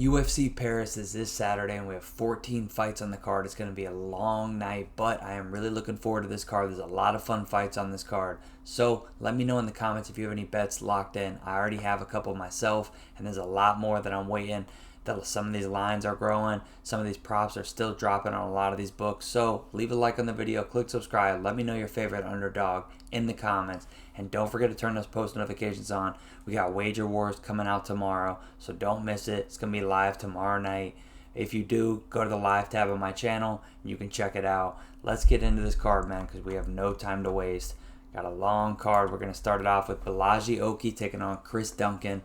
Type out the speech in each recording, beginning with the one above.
UFC Paris is this Saturday, and we have 14 fights on the card. It's going to be a long night, but I am really looking forward to this card. There's a lot of fun fights on this card. So let me know in the comments if you have any bets locked in. I already have a couple myself, and there's a lot more that I'm waiting. That some of these lines are growing. Some of these props are still dropping on a lot of these books. So leave a like on the video, click subscribe. Let me know your favorite underdog in the comments. And don't forget to turn those post notifications on. We got Wager Wars coming out tomorrow, so don't miss it. It's going to be live tomorrow night. If you do, go to the live tab of my channel, and you can check it out. Let's get into this card, man, because we have no time to waste. Got a long card. We're going to start it off with Balaji Oki taking on Chris Duncan.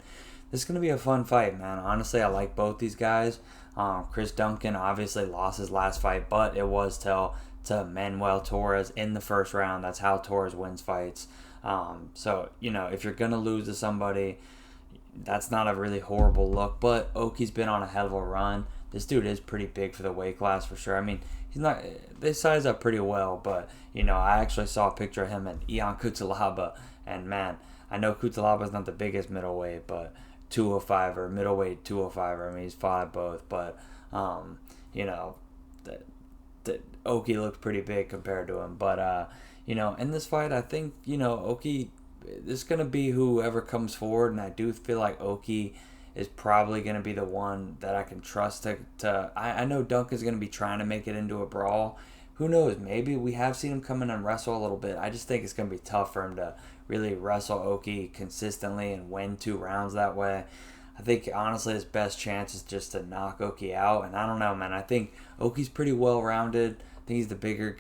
This is going to be a fun fight, man. Honestly, I like both these guys. Chris Duncan obviously lost his last fight, but it was to Manuel Torres in the first round. That's how Torres wins fights. So, if you're going to lose to somebody, that's not a really horrible look. But Oki's been on a hell of a run. This dude is pretty big for the weight class for sure. I mean, they size up pretty well, but, I actually saw a picture of him and Ion Cutelaba. And, man, I know Cutelaba's not the biggest middleweight, but 205 or middleweight 205. I mean, he's fought both, but that Oki looked pretty big compared to him. But in this fight, I think Oki, this is gonna be whoever comes forward, and I do feel like Oki is probably gonna be the one that I can trust to. I know Duncan's gonna be trying to make it into a brawl. Who knows? Maybe we have seen him come in and wrestle a little bit. I just think it's gonna be tough for him to really wrestle Oki consistently and win 2 rounds that way. I think honestly his best chance is just to knock Oki out, and I don't know, man. I think Oki's pretty well rounded. I think he's the bigger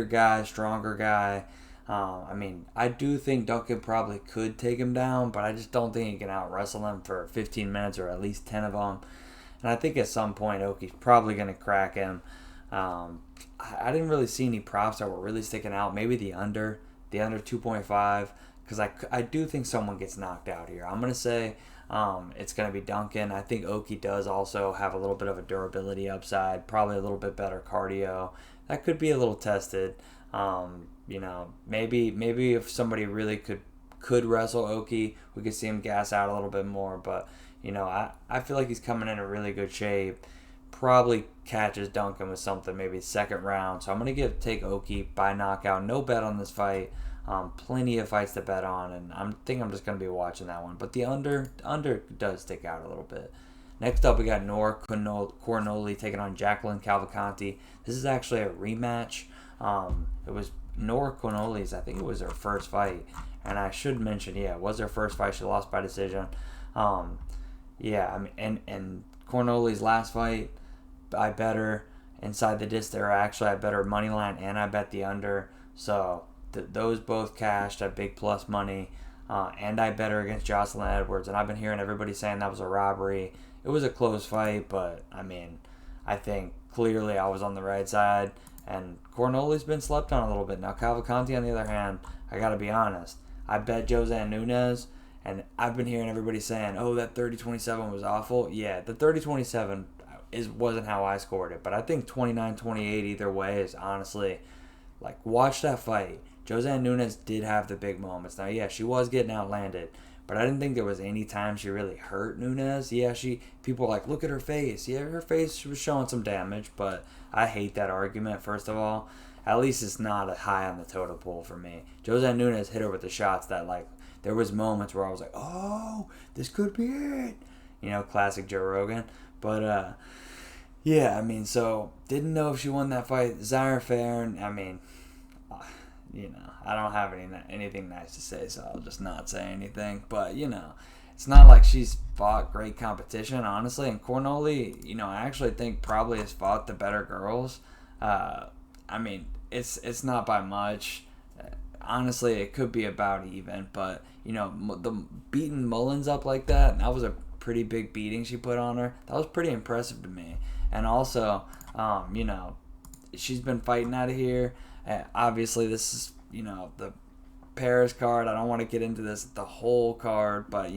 guy, stronger guy. I do think Duncan probably could take him down, but I just don't think he can out wrestle him for 15 minutes or at least 10 of them. And I think at some point Oki's probably gonna crack him. I didn't really see any props that were really sticking out. Maybe the under 2.5, because I do think someone gets knocked out here. I'm going to say it's going to be Duncan. I think Oki does also have a little bit of a durability upside, probably a little bit better cardio. That could be a little tested. Maybe if somebody really could wrestle Oki, we could see him gas out a little bit more. But, I feel like he's coming in a really good shape. Probably catches Duncan with something, maybe second round. So I'm going to take Oki by knockout. No bet on this fight. Plenty of fights to bet on, and I think I'm just going to be watching that one. But the under does stick out a little bit. Next up, we got Nora Cornolle taking on Jacqueline Calvacanti. This is actually a rematch. It was Nora Cornolle's, I think it was her first fight. And I should mention, it was her first fight. She lost by decision. And Cornolle's last fight, I bet her inside the distance. Or actually, I bet her money line, and I bet the under. So those both cashed at big plus money, and I bet her against Jocelyn Edwards. And I've been hearing everybody saying that was a robbery. It was a close fight, but I think clearly I was on the right side. And Cornolle's been slept on a little bit. Now Calvacanti, on the other hand, I gotta be honest. I bet Jousset Nunez, and I've been hearing everybody saying, "Oh, that 30-27 was awful." Yeah, the 30-27 wasn't how I scored it, but I think 29-28 either way is honestly, watch that fight. Jousset Nunez did have the big moments. Now, yeah, she was getting outlanded, but I didn't think there was any time she really hurt Nunez. Yeah, people were like, look at her face. Yeah, her face was showing some damage, but I hate that argument, first of all. At least it's not a high on the totem pole for me. Jousset Nunez hit her with the shots that, there was moments where I was like, oh, this could be it. Classic Joe Rogan. But, so didn't know if she won that fight. Zaire Fair, I don't have anything nice to say, so I'll just not say anything. But, it's not like she's fought great competition, honestly. And Cornolle, I actually think probably has fought the better girls. It's not by much. Honestly, it could be about even. But, the beating Mullins up like that was a pretty big beating she put on her. That was pretty impressive to me. And also, she's been fighting out of here. Obviously, this is, the Paris card. I don't want to get into the whole card, but,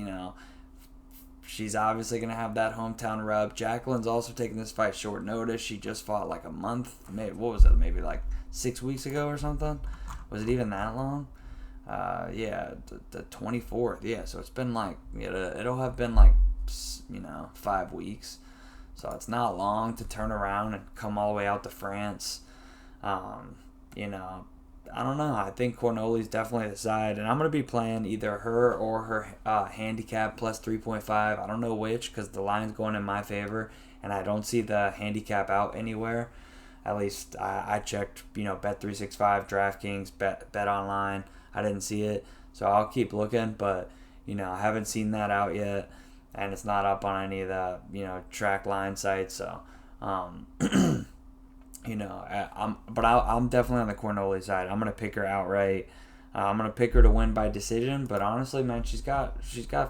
she's obviously going to have that hometown rub. Jacqueline's also taking this fight short notice. She just fought a month, maybe 6 weeks ago or something. Was it even that long? The 24th. Yeah, so it's been it'll have been 5 weeks. So it's not long to turn around and come all the way out to France. You know, I don't know. I think Cornolle's definitely the side, and I'm gonna be playing either her or her handicap plus 3.5. I don't know which because the line's going in my favor, and I don't see the handicap out anywhere. At least I checked, Bet365, DraftKings, Bet Online. I didn't see it, so I'll keep looking. But I haven't seen that out yet, and it's not up on any of the track line sites. So, I'm definitely on the Cornolle side. I'm gonna pick her outright. I'm gonna pick her to win by decision. But honestly, man, she's got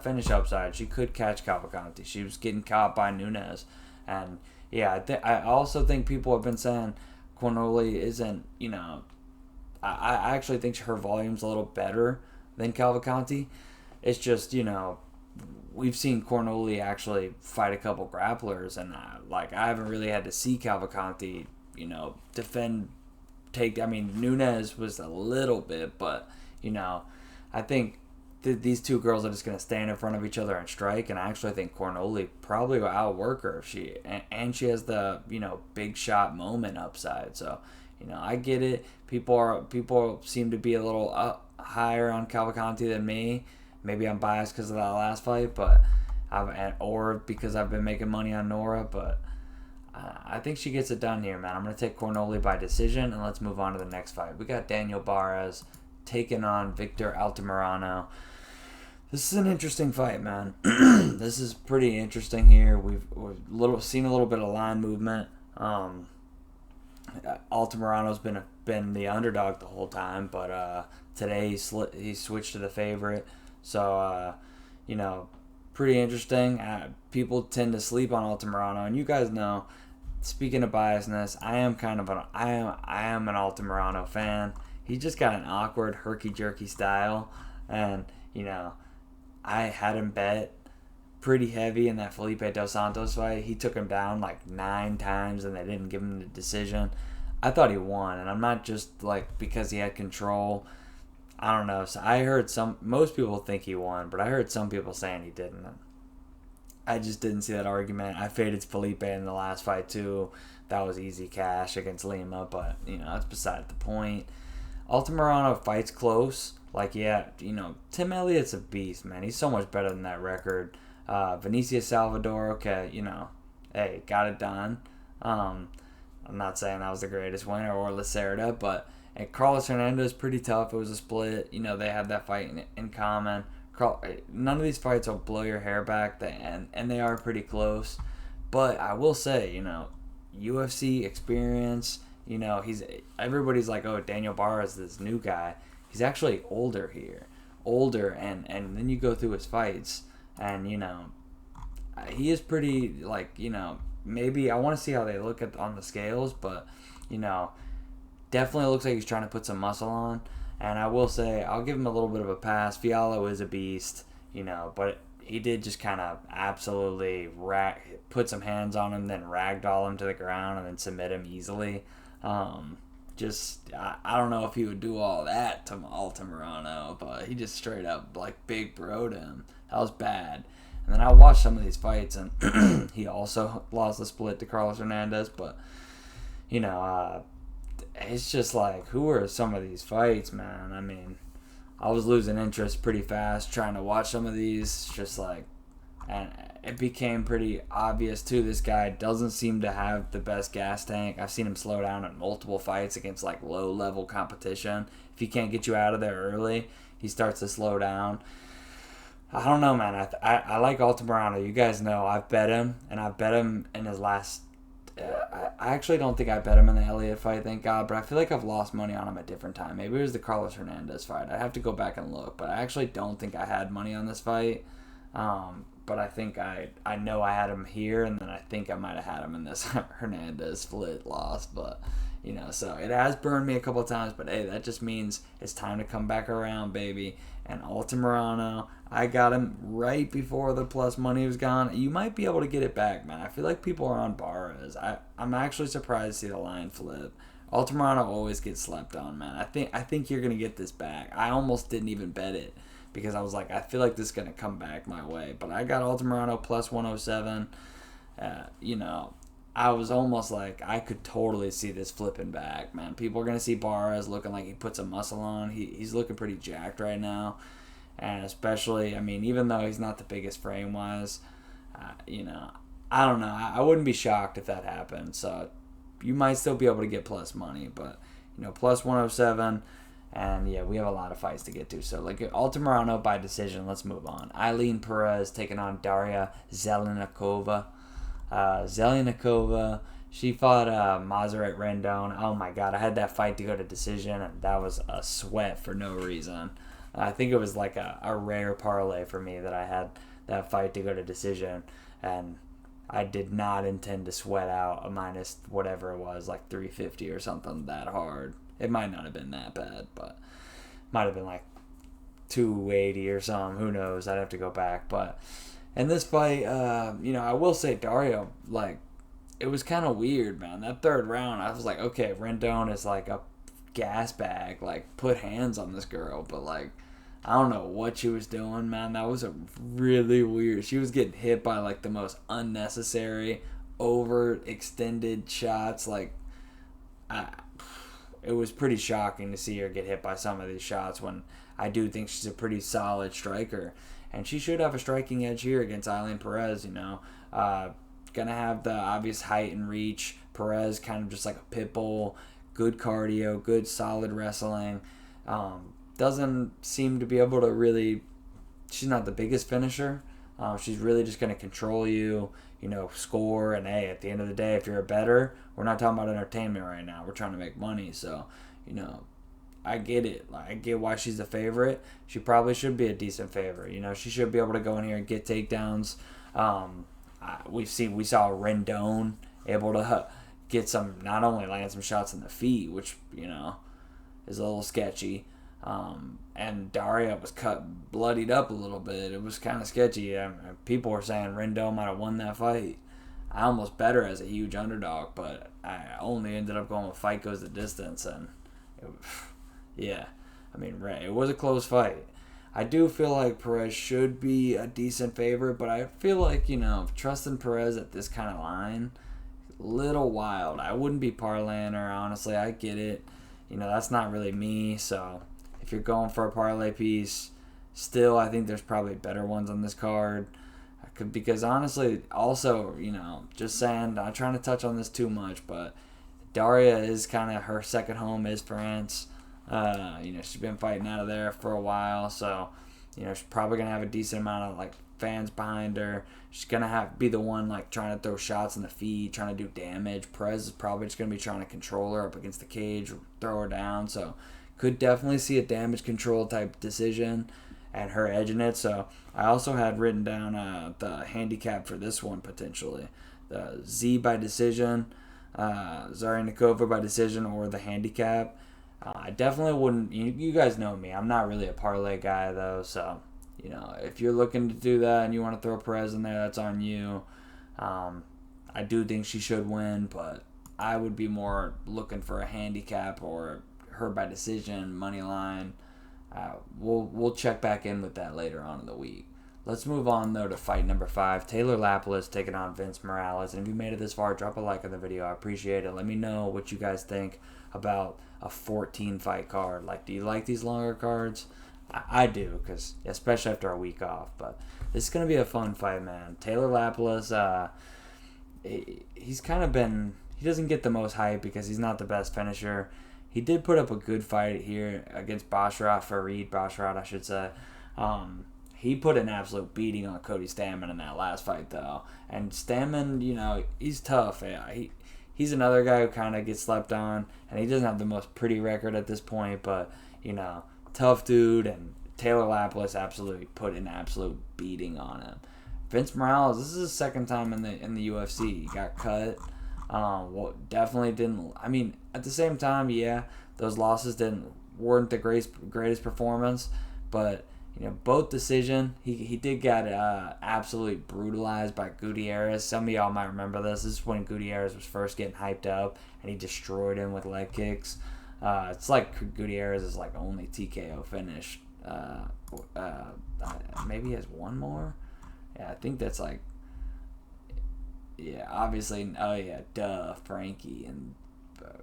finish upside. She could catch Calvacanti. She was getting caught by Nunes, and yeah, I also think people have been saying Cornolle isn't. I actually think her volume's a little better than Calvacanti. It's just we've seen Cornolle actually fight a couple grapplers, and I haven't really had to see Calvacanti defend, take. I mean, Nunes was a little bit, but I think these two girls are just going to stand in front of each other and strike, and I actually think Cornolle probably will outwork her if she has the big shot moment upside. So I get it. People seem to be a little higher on Calvacanti than me. Maybe I'm biased because of that last fight, or because I've been making money on Nora, but I think she gets it done here, man. I'm going to take Cornolle by decision, and let's move on to the next fight. We got Daniel Barez taking on Victor Altamirano. This is an interesting fight, man. This is pretty interesting here. We've seen a little bit of line movement. Altamirano's been the underdog the whole time, but today he switched to the favorite. So pretty interesting. People tend to sleep on Altamirano, and you guys know. Speaking of biasness, I am an Altamirano fan. He just got an awkward herky jerky style, and I had him bet pretty heavy in that Felipe Dos Santos fight. He took him down like 9 times, and they didn't give him the decision. I thought he won, and I'm not just because he had control. I don't know. So I heard most people think he won, but I heard some people saying he didn't. I just didn't see that argument. I faded Felipe in the last fight too. That was easy cash against Lima, but that's beside the point. Altamirano fights close. Tim Elliott's a beast, man. He's so much better than that record. Benicio Salvador, okay, hey, got it done. I'm not saying that was the greatest winner, or Lacerda, but Carlos Hernandez pretty tough. It was a split. They had that fight in common. None of these fights will blow your hair back, and they are pretty close. But I will say, UFC experience. Everybody's like, oh, Daniel Barra is this new guy. He's actually older here, and then you go through his fights, and he is pretty maybe I want to see how they look on the scales, but definitely looks like he's trying to put some muscle on. And I will say, I'll give him a little bit of a pass. Fiallo is a beast, but he did just kind of absolutely put some hands on him, then ragdoll him to the ground, and then submit him easily. I don't know if he would do all that to Altamirano, but he just straight up big bro'd him. That was bad. And then I watched some of these fights, and he also lost the split to Carlos Hernandez, but it's just who are some of these fights, man? I mean, I was losing interest pretty fast trying to watch some of these, and it became pretty obvious too. This guy doesn't seem to have the best gas tank. I've seen him slow down in multiple fights against low level competition. If he can't get you out of there early, he starts to slow down. I don't know, man. I like Altamirano. You guys know I've bet him, and I've bet him in his last. I actually don't think I bet him in the Elliott fight, thank God, but I feel like I've lost money on him at different time. Maybe it was the Carlos Hernandez fight. I have to go back and look, but I actually don't think I had money on this fight. But I think I know I had him here, and then I think I might have had him in this Hernandez split loss. But so it has burned me a couple of times. But hey, that just means it's time to come back around, baby. And Altamirano, I got him right before the plus money was gone. You might be able to get it back, man. I feel like people are on Barez. I'm actually surprised to see the line flip. Altamirano always gets slept on, man. I think you're gonna get this back. I almost didn't even bet it because I was like, I feel like this is gonna come back my way. But I got Altamirano plus 107. You know, I was almost like I could totally see this flipping back, man. People are gonna see Barez looking like he put some muscle on. He's looking pretty jacked right now, and especially, I mean, even though he's not the biggest frame wise, you know, I don't know. I wouldn't be shocked if that happened. So you might still be able to get plus money, but you know, plus 107. And yeah, we have a lot of fights to get to. So like Altamirano by decision. Let's move on. Eileen Perez taking on Darya Zelenikova. Zelenikova, she fought Masaryk Rendon. Oh my god, I had that fight to go to decision, and that was a sweat for no reason. I think it was like a rare parlay for me that I had that fight to go to decision, and I did not intend to sweat out a minus whatever it was, like 350 or something that hard. It might not have been that bad, but might have been like 280 or something. Who knows? I'd have to go back. But in this fight, you know, I will say Darya, like, it was kind of weird, man. That third round, I was like, okay, Rendon is like a gas bag. Like, put hands on this girl. But, like, I don't know what she was doing, man. That was a really weird. She was getting hit by, like, the most unnecessary, overextended shots. Like, it was pretty shocking to see her get hit by some of these shots when I do think she's a pretty solid striker. And she should have a striking edge here against Eileen Perez, you know. Gonna have the obvious height and reach. Perez kind of just like a pit bull. Good cardio, good solid wrestling. Doesn't seem to be able to really... She's not the biggest finisher. She's really just going to control you, you know, score. And, hey, at the end of the day, if you're a bettor, we're not talking about entertainment right now. We're trying to make money. So, you know, I get it. Like, I get why she's a favorite. She probably should be a decent favorite. You know, she should be able to go in here and get takedowns. We saw Rendon able to get some, not only land some shots in the feet, which, you know, is a little sketchy. And Darya was bloodied up a little bit. It was kind of sketchy. People were saying Rendon might have won that fight. I almost bet her as a huge underdog, but I only ended up going with fight goes the distance. And, yeah, I mean, it was a close fight. I do feel like Perez should be a decent favorite, but I feel like, you know, trusting Perez at this kind of line, a little wild. I wouldn't be parlaying her, honestly. I get it. You know, that's not really me, so... If you're going for a parlay piece, still, I think there's probably better ones on this card. Because honestly, also, you know, just saying, not trying to touch on this too much, but Darya is kind of her second home is France. You know, she's been fighting out of there for a while, so, you know, she's probably going to have a decent amount of, like, fans behind her. She's going to be the one, like, trying to throw shots in the feet, trying to do damage. Perez is probably just going to be trying to control her up against the cage, throw her down, so... Could definitely see a damage control type decision and her edging it. So I also had written down the handicap for this one potentially. The Z by decision, Zelenikova by decision, or the handicap. I definitely wouldn't... You guys know me. I'm not really a parlay guy though. So, you know, if you're looking to do that and you want to throw Perez in there, that's on you. I do think she should win, but I would be more looking for a handicap or... her by decision, money line. We'll check back in with that later on in the week. Let's move on, though, to fight number 5. Taylor Lapilus taking on Vince Morales. And if you made it this far, drop a like on the video. I appreciate it. Let me know what you guys think about a 14-fight card. Like, do you like these longer cards? I do, because especially after a week off. But this is going to be a fun fight, man. Taylor Lapilus, he's kind of been... He doesn't get the most hype because he's not the best finisher. He did put up a good fight here against Farid Basharat, I should say. He put an absolute beating on Cody Stamann in that last fight, though. And Stamann, you know, he's tough. Yeah, he's another guy who kind of gets slept on, and he doesn't have the most pretty record at this point, but, you know, tough dude, and Taylor Lapilus absolutely put an absolute beating on him. Vince Morales, this is his second time in the UFC. He got cut. Well, definitely didn't. I mean, at the same time, yeah, those losses weren't the greatest performance, but you know, both decision. He did get absolutely brutalized by Gutierrez. Some of y'all might remember this. This is when Gutierrez was first getting hyped up, and he destroyed him with leg kicks. It's like Gutierrez's like only TKO finish. Maybe he has one more. Yeah, I think that's like. Yeah, obviously. Oh yeah, duh, Frankie. And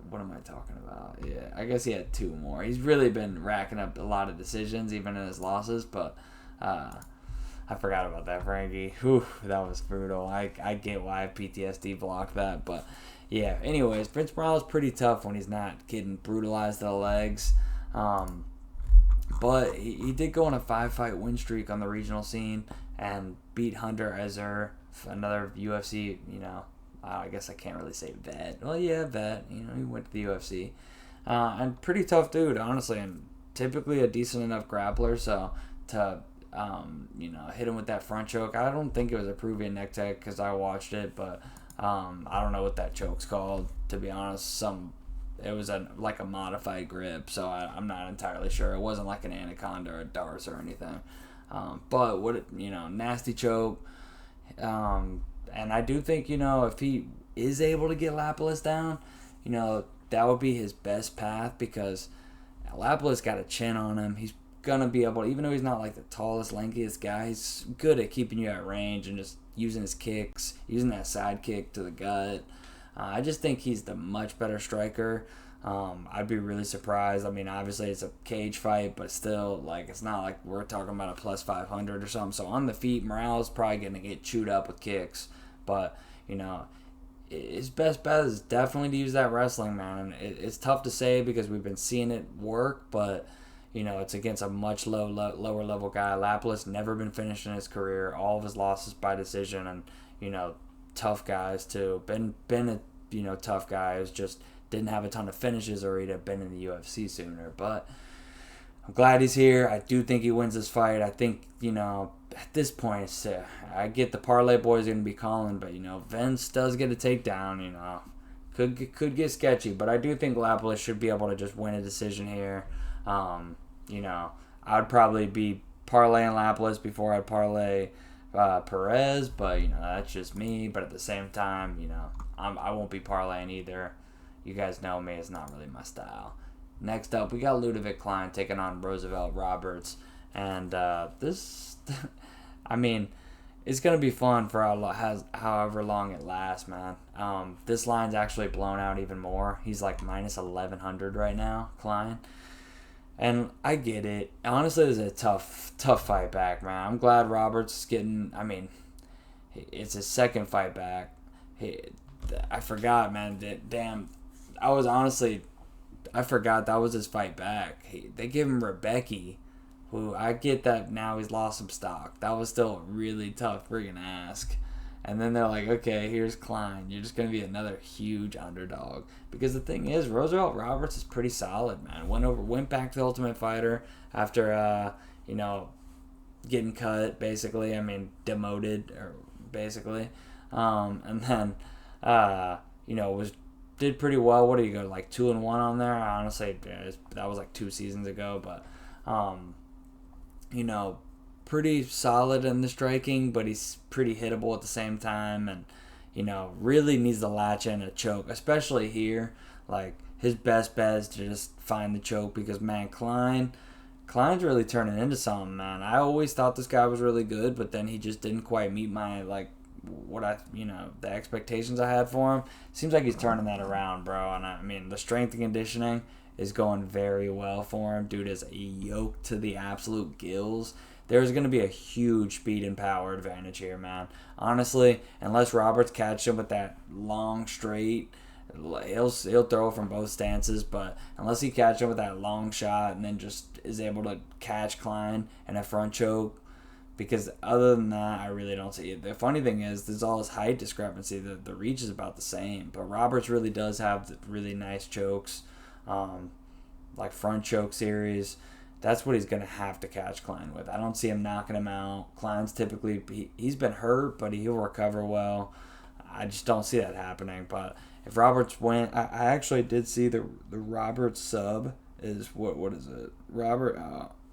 what am I talking about? Yeah, I guess he had two more. He's really been racking up a lot of decisions, even in his losses. But uh, I forgot about that, Frankie. Whew, that was brutal. I get why PTSD blocked that, but yeah. Anyways, Prince Morales pretty tough when he's not getting brutalized to the legs. Um, but he did go on a 5-fight win streak on the regional scene and beat Hunter Ezer, another UFC, I guess I can't really say vet. Well, yeah, vet. He went to the UFC. And pretty tough dude, honestly, and typically a decent enough grappler. So to, hit him with that front choke, I don't think it was a Peruvian neck tech because I watched it, but I don't know what that choke's called, to be honest. It was like a modified grip, so I'm not entirely sure. It wasn't like an anaconda or a darce or anything. But nasty choke. And I do think, if he is able to get Lapilus down, that would be his best path because Lapilus got a chin on him. He's going to be able, even though he's not like the tallest, lankiest guy, he's good at keeping you at range and just using his kicks, using that side kick to the gut. I just think he's the much better striker. I'd be really surprised. I mean, obviously it's a cage fight, but still, it's not like we're talking about a plus 500 or something. So on the feet, Morales probably going to get chewed up with kicks. But, his best bet is definitely to use that wrestling, man. It's tough to say because we've been seeing it work, but, it's against a much lower level guy. Lapilus never been finished in his career. All of his losses by decision and, tough guys too. Been a tough guy who's just didn't have a ton of finishes or he'd have been in the UFC sooner. But I'm glad he's here. I do think he wins this fight. I think, at this point, I get the parlay boys going to be calling, but, Vince does get a takedown, Could get sketchy, but I do think Lapilus should be able to just win a decision here. I would probably be parlaying Lapilus before I'd parlay Perez, but that's just me. But at the same time, I won't be parlaying either. You guys know me; it's not really my style. Next up, we got Ludovic Klein taking on Roosevelt Roberts, and this, I mean, it's gonna be fun for however long it lasts, man. This line's actually blown out even more. He's like minus 1100 right now, Klein. And I get it. Honestly, this is a tough fight back, man. I'm glad Roberts is getting. I mean, it's his second fight back. I forgot, man. Damn, I forgot that was his fight back. They give him Rebecca, who I get that now he's lost some stock. That was still a really tough friggin' ask. And then they're like, okay, here's Klein. You're just going to be another huge underdog. Because the thing is, Roosevelt Roberts is pretty solid, man. Went back to the Ultimate Fighter after, getting cut, basically. I mean, demoted, or basically. And then, did pretty well. What do you go, like 2-1 on there? Honestly, that was like 2 seasons ago. But, pretty solid in the striking, but he's pretty hittable at the same time, and really needs to latch in a choke, especially here. Like, his best bet is to just find the choke because, man, Klein's really turning into something, man. I always thought this guy was really good, but then he just didn't quite meet my the expectations I had for him. Seems like he's turning that around, bro. And I mean, the strength and conditioning is going very well for him. Dude is yoked to the absolute gills. There's going to be a huge speed and power advantage here, man. Honestly, unless Roberts catches him with that long straight, he'll throw from both stances, but unless he catches him with that long shot and then just is able to catch Klein and a front choke, because other than that, I really don't see it. The funny thing is, there's all this height discrepancy. The reach is about the same, but Roberts really does have really nice chokes, like front choke series. That's what he's going to have to catch Klein with. I don't see him knocking him out. Klein's typically, he's been hurt, but he'll recover well. I just don't see that happening. But if Roberts went, I actually did see the Roberts sub is, what is it? Robert,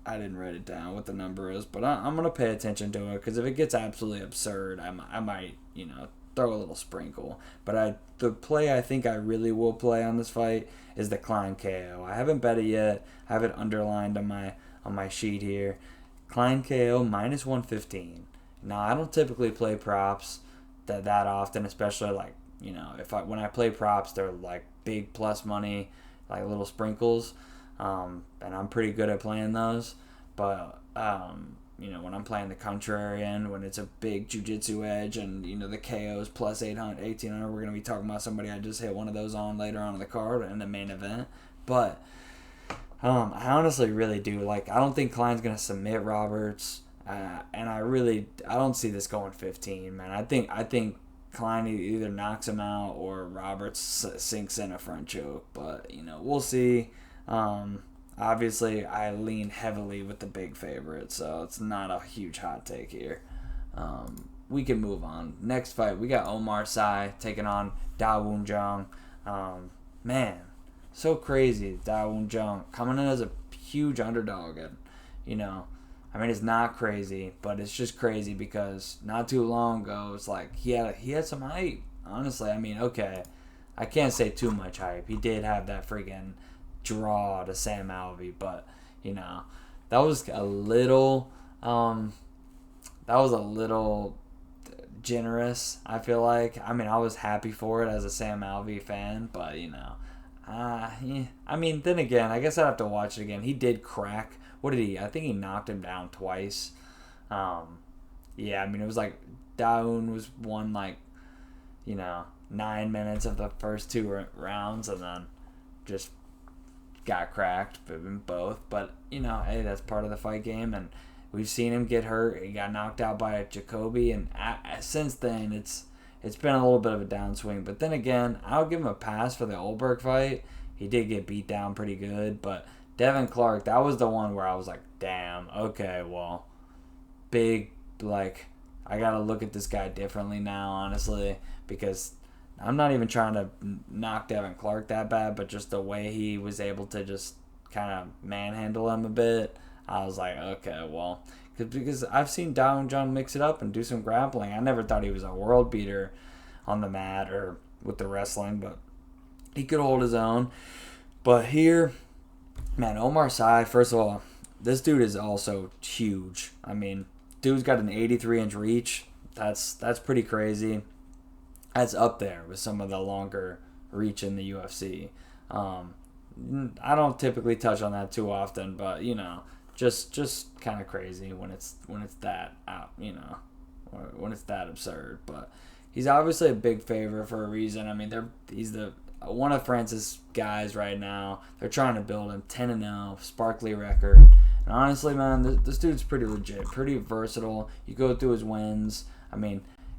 I didn't write it down what the number is, but I'm going to pay attention to it because if it gets absolutely absurd, I might, throw a little sprinkle. But the play I think I really will play on this fight is the Klein KO. I haven't bet it yet. I have it underlined on my sheet here. Klein KO minus 115. Now, I don't typically play props. that often, especially like, when I play props, they're like big plus money, like little sprinkles, and I'm pretty good at playing those. But when I'm playing the contrarian, when it's a big jiu-jitsu edge and the KO's plus 800, 1800, we're gonna be talking about somebody I just hit one of those on later on in the card in the main event. But I honestly really do like. I don't think Klein's gonna submit Roberts, and I don't see this going 15, man. I think Klein either knocks him out or Roberts sinks in a front choke. But we'll see. Obviously, I lean heavily with the big favorite, so it's not a huge hot take here. We can move on. Next fight, we got Omar Sy taking on Dawoon Jung. Man, so crazy. Dawoon Jung coming in as a huge underdog, and it's not crazy, but it's just crazy because not too long ago, it's like he had some hype. Honestly, okay, I can't say too much hype. He did have that freaking draw to Sam Alvey, but that was a little generous, I feel like. I was happy for it as a Sam Alvey fan, but then again, I guess I'd have to watch it again. He did crack. What did he? I think he knocked him down twice. It was like Dawoon was won like 9 minutes of the first two rounds, and then just got cracked in both. But hey, that's part of the fight game, and we've seen him get hurt. He got knocked out by Jacoby, and since then it's been a little bit of a downswing. But then again, I'll give him a pass for the Olberg fight. He did get beat down pretty good, but Devin Clark, that was the one where I was like, damn, okay, well, big, like, I got to look at this guy differently now, honestly, because I'm not even trying to knock Devin Clark that bad, but just the way he was able to just kind of manhandle him a bit, I was like, okay, well, because I've seen Dawoon Jung mix it up and do some grappling. I never thought he was a world beater on the mat or with the wrestling, but he could hold his own. But here, man, Omar Sy, first of all, this dude is also huge. Dude's got an 83-inch reach. That's pretty crazy. That's up there with some of the longer reach in the UFC. I don't typically touch on that too often, but just kind of crazy when it's that out, when it's that absurd. But he's obviously a big favorite for a reason. He's the one of France's guys right now. They're trying to build him 10-0, sparkly record. And honestly, man, this dude's pretty legit, pretty versatile. You go through his wins.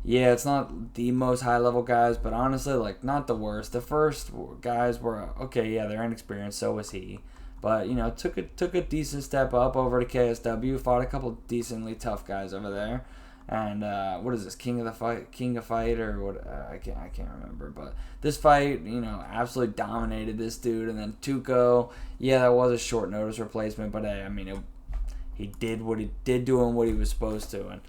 Yeah, it's not the most high-level guys, but honestly, like, not the worst. The first guys were, okay, yeah, they're inexperienced, so was he. But, took a decent step up over to KSW, fought a couple decently tough guys over there. And what is this, King of Fight, or what? I can't remember. But this fight, absolutely dominated this dude. And then Tuco, yeah, that was a short notice replacement, but hey, he did doing what he was supposed to, and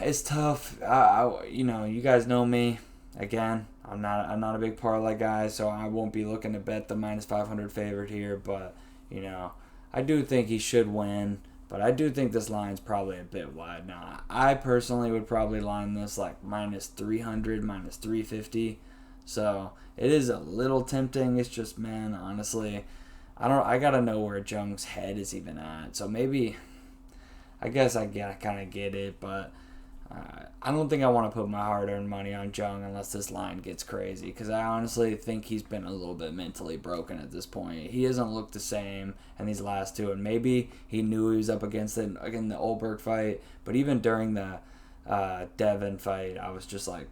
it's tough. You guys know me. Again, I'm not a big parlay guy, so I won't be looking to bet the minus 500 favorite here. But I do think he should win. But I do think this line's probably a bit wide. Now, I personally would probably line this like minus 300, minus 350. So it is a little tempting. It's just, man, honestly, I gotta know where Jung's head is even at. So maybe, I guess I kind of get it, but I don't think I want to put my hard-earned money on Jung unless this line gets crazy, because I honestly think he's been a little bit mentally broken at this point. He hasn't looked the same in these last two, and maybe he knew he was up against it in the Olberg fight, but even during the Devin fight, I was just like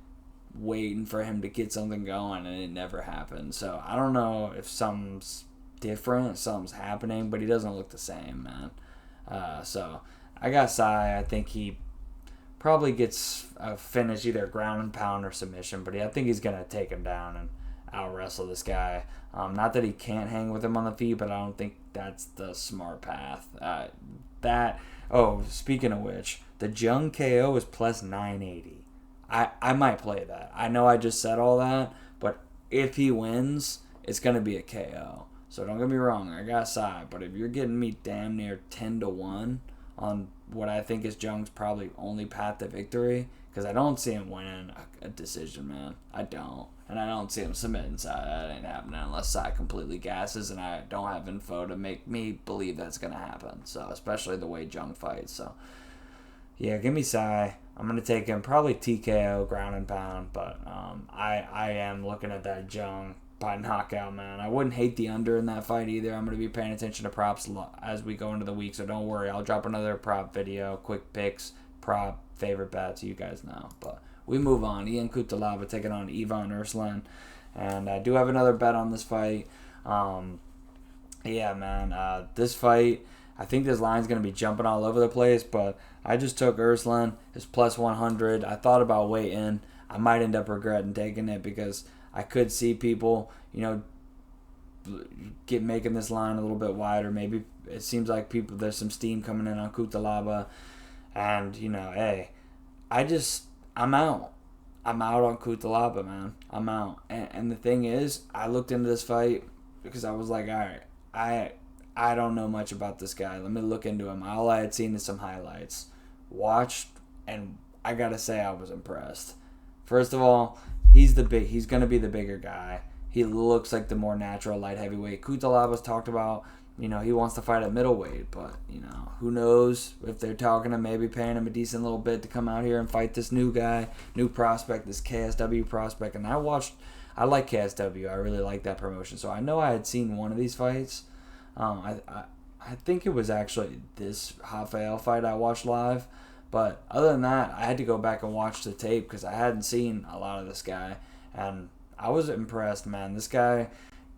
waiting for him to get something going, and it never happened. So I don't know if something's different, something's happening, but he doesn't look the same, man. So I got Sy. I think he probably gets a finish, either ground and pound or submission, but I think he's going to take him down and out-wrestle this guy. Not that he can't hang with him on the feet, but I don't think that's the smart path. Speaking of which, the Jung KO is plus 980. I might play that. I know I just said all that, but if he wins, it's going to be a KO. So don't get me wrong, I got Sy, but if you're getting me damn near 10-1 on what I think is Jung's probably only path to victory, Because I don't see him winning a decision, man. I don't. And I don't see him submitting Sai. That ain't happening unless Sai completely gasses, and I don't have info to make me believe that's going to happen. So, especially the way Jung fights. So, yeah, give me Sai. I'm going to take him probably TKO, ground and pound. But I am looking at that Jung by knockout, man. I wouldn't hate the under in that fight either. I'm going to be paying attention to props as we go into the week. So, don't worry. I'll drop another prop video, quick picks, prop, favorite bets, you guys know. But we move on. Ian Cutelaba taking on Ivan Erslan. And I do have another bet on this fight. Yeah, man. This fight, I think this line's going to be jumping all over the place, but I just took Erslan. It's plus 100. I thought about waiting. I might end up regretting taking it because I could see people, making this line a little bit wider. Maybe it seems like there's some steam coming in on Cutelaba. And, hey, I'm out. I'm out on Cutelaba, man. I'm out. And the thing is, I looked into this fight because I was like, all right, I don't know much about this guy. Let me look into him. All I had seen is some highlights. Watched, and I got to say I was impressed. First of all, he's going to be the bigger guy. He looks like the more natural light heavyweight. Cutelaba's talked about, he wants to fight at middleweight, but, who knows if they're talking to maybe paying him a decent little bit to come out here and fight this new guy, new prospect, this KSW prospect. And I like KSW. I really like that promotion. So I know I had seen one of these fights. I think it was actually this Rafael fight I watched live. But other than that, I had to go back and watch the tape because I hadn't seen a lot of this guy. And I was impressed, man. This guy,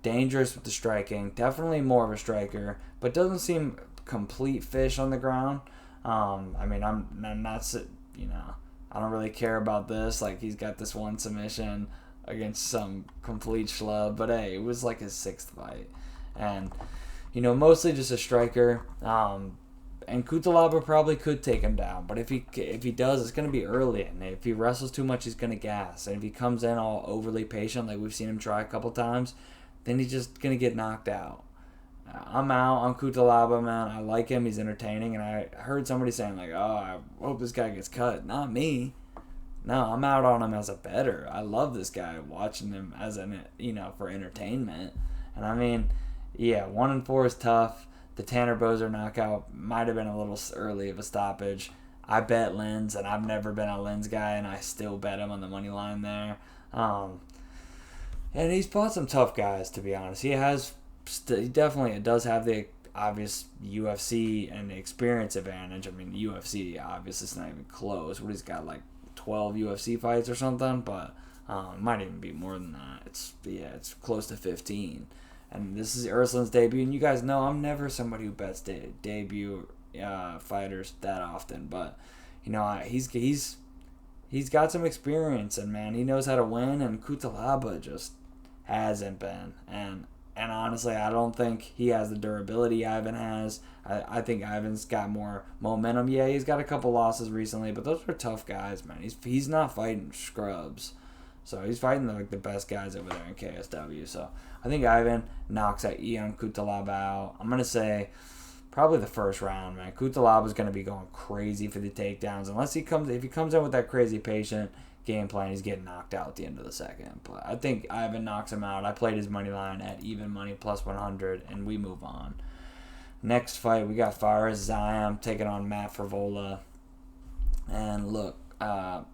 dangerous with the striking. Definitely more of a striker, but doesn't seem complete fish on the ground. I'm not, I don't really care about this. Like, he's got this one submission against some complete schlub. But, hey, it was like his 6th fight. And, mostly just a striker. And Cutelaba probably could take him down, but if he does, it's going to be early. And if he wrestles too much, he's going to gas. And if he comes in all overly patient, like we've seen him try a couple times, then he's just going to get knocked out. I'm out on Cutelaba, man. I like him. He's entertaining. And I heard somebody saying, like, oh, I hope this guy gets cut. Not me. No, I'm out on him as a bettor. I love this guy, watching him as for entertainment. And I mean, yeah, 1-4 is tough. The Tanner Boser knockout might have been a little early of a stoppage. I bet Lens, and I've never been a Lens guy, and I still bet him on the money line there. And he's fought some tough guys, to be honest. He definitely does have the obvious UFC and experience advantage. I mean, UFC, obviously, it's not even close. What, he's got, like 12 UFC fights or something? But it might even be more than that. It's close to 15. And this is Erslan's debut, and you guys know I'm never somebody who bets debut fighters that often. But he's got some experience, and man, he knows how to win. And Cutelaba just hasn't been. And honestly, I don't think he has the durability Ivan has. I think Ivan's got more momentum. Yeah, he's got a couple losses recently, but those are tough guys, man. He's not fighting scrubs. So he's fighting the best guys over there in KSW. So I think Ivan knocks Ian Cutelaba out. I'm going to say probably the first round, man. Cutelaba's going to be going crazy for the takedowns. If he comes in with that crazy patient game plan, he's getting knocked out at the end of the second. But I think Ivan knocks him out. I played his money line at even money plus 100, and we move on. Next fight, we got Fares Ziam taking on Matt Frevola. And look, I'm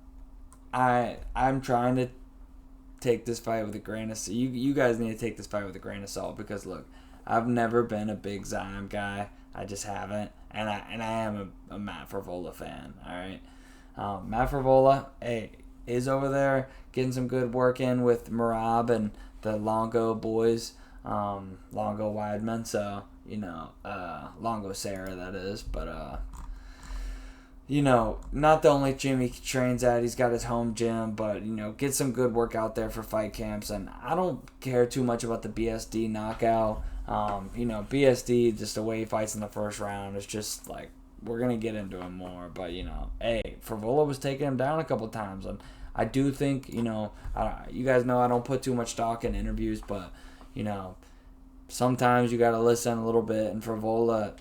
trying to take this fight with a grain of salt. You guys need to take this fight with a grain of salt because look, I've never been a big Ziam guy. I just haven't, and I am a Matt Frevola fan. All right, Matt Frevola, hey, is over there getting some good work in with Marab and the Longo boys, Longo Weidman. So Longo Sarah that is, but not the only gym he trains at. He's got his home gym, but, get some good work out there for fight camps. And I don't care too much about the BSD knockout. BSD, just the way he fights in the first round, is just like, we're going to get into him more. But, hey, Frevola was taking him down a couple times. And I do think, you guys know I don't put too much stock in interviews, but, sometimes you got to listen a little bit. And Frevola